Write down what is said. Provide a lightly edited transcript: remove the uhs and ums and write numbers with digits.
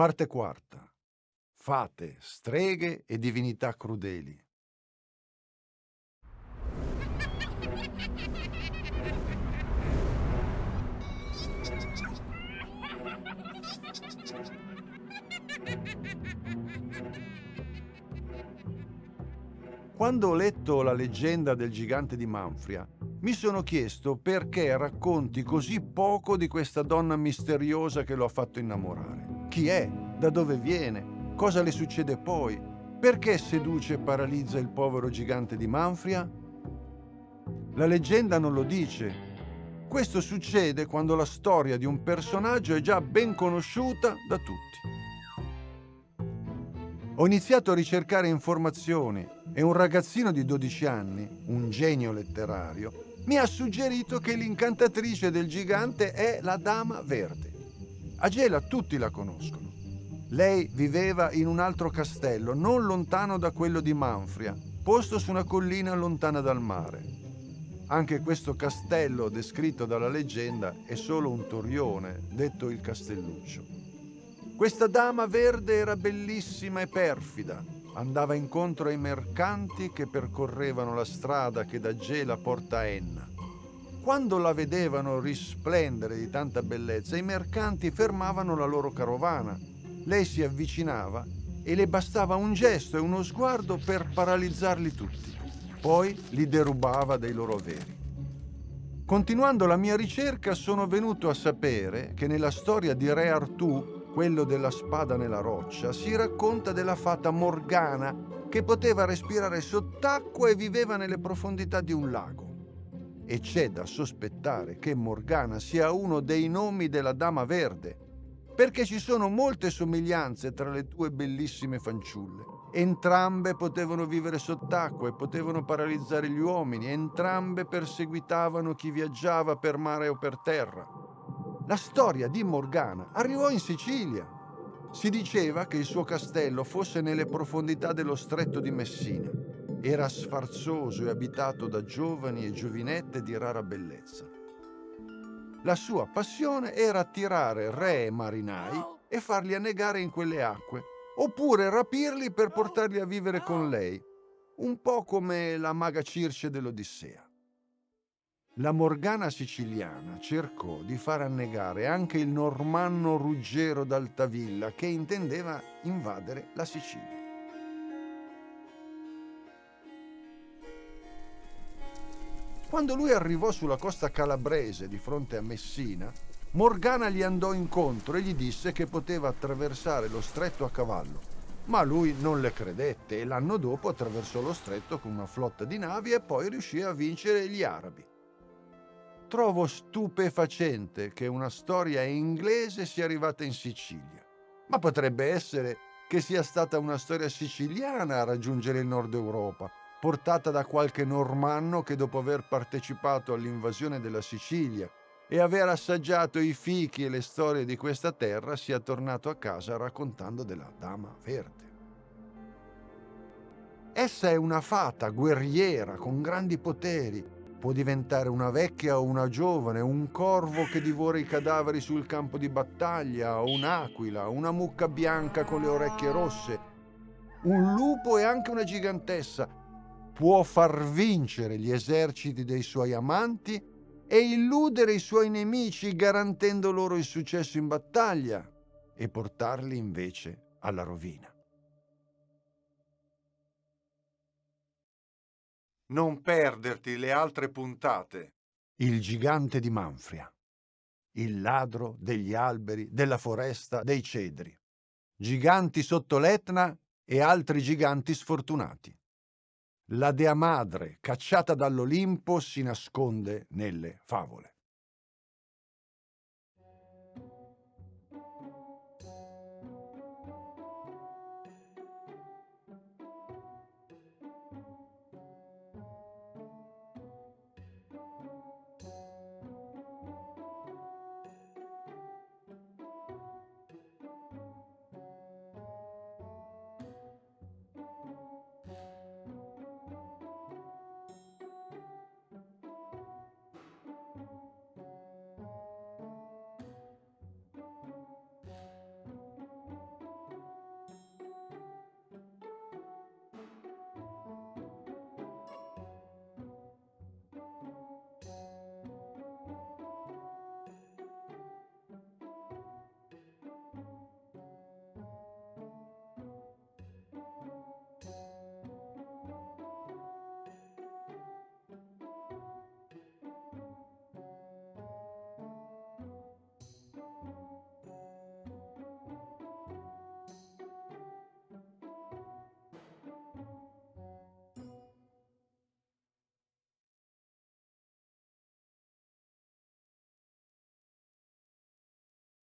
Parte quarta. Fate, streghe e divinità crudeli. Quando ho letto la leggenda del gigante di Manfria, mi sono chiesto perché racconti così poco di questa donna misteriosa che lo ha fatto innamorare. Chi è? Da dove viene? Cosa le succede poi? Perché seduce e paralizza il povero gigante di Manfria? La leggenda non lo dice. Questo succede quando la storia di un personaggio è già ben conosciuta da tutti. Ho iniziato a ricercare informazioni e un ragazzino di 12 anni, un genio letterario, mi ha suggerito che l'incantatrice del gigante è la Dama Verde. A Gela tutti la conoscono. Lei viveva in un altro castello, non lontano da quello di Manfria, posto su una collina lontana dal mare. Anche questo castello, descritto dalla leggenda, è solo un torrione, detto il Castelluccio. Questa Dama Verde era bellissima e perfida. Andava incontro ai mercanti che percorrevano la strada che da Gela porta a Enna. Quando la vedevano risplendere di tanta bellezza, i mercanti fermavano la loro carovana. Lei si avvicinava e le bastava un gesto e uno sguardo per paralizzarli tutti. Poi li derubava dei loro averi. Continuando la mia ricerca sono venuto a sapere che nella storia di Re Artù, quello della spada nella roccia, si racconta della fata Morgana che poteva respirare sott'acqua e viveva nelle profondità di un lago. E c'è da sospettare che Morgana sia uno dei nomi della Dama Verde, perché ci sono molte somiglianze tra le due bellissime fanciulle. Entrambe potevano vivere sott'acqua e potevano paralizzare gli uomini, entrambe perseguitavano chi viaggiava per mare o per terra. La storia di Morgana arrivò in Sicilia. Si diceva che il suo castello fosse nelle profondità dello stretto di Messina. Era sfarzoso e abitato da giovani e giovinette di rara bellezza. La sua passione era attirare re e marinai e farli annegare in quelle acque, oppure rapirli per portarli a vivere con lei, un po' come la maga Circe dell'Odissea. La Morgana siciliana cercò di far annegare anche il normanno Ruggero d'Altavilla che intendeva invadere la Sicilia. Quando lui arrivò sulla costa calabrese di fronte a Messina, Morgana gli andò incontro e gli disse che poteva attraversare lo stretto a cavallo. Ma lui non le credette e l'anno dopo attraversò lo stretto con una flotta di navi e poi riuscì a vincere gli arabi. Trovo stupefacente che una storia inglese sia arrivata in Sicilia, ma potrebbe essere che sia stata una storia siciliana a raggiungere il nord Europa, portata da qualche normanno che dopo aver partecipato all'invasione della Sicilia e aver assaggiato i fichi e le storie di questa terra sia tornato a casa raccontando della Dama Verde. Essa è una fata guerriera con grandi poteri. Può diventare una vecchia o una giovane, un corvo che divora i cadaveri sul campo di battaglia, o un'aquila, una mucca bianca con le orecchie rosse, un lupo e anche una gigantessa. Può far vincere gli eserciti dei suoi amanti e illudere i suoi nemici garantendo loro il successo in battaglia e portarli invece alla rovina. Non perderti le altre puntate. Il gigante di Manfria, il ladro degli alberi, della foresta, dei cedri, giganti sotto l'Etna e altri giganti sfortunati. La Dea Madre, cacciata dall'Olimpo, si nasconde nelle favole.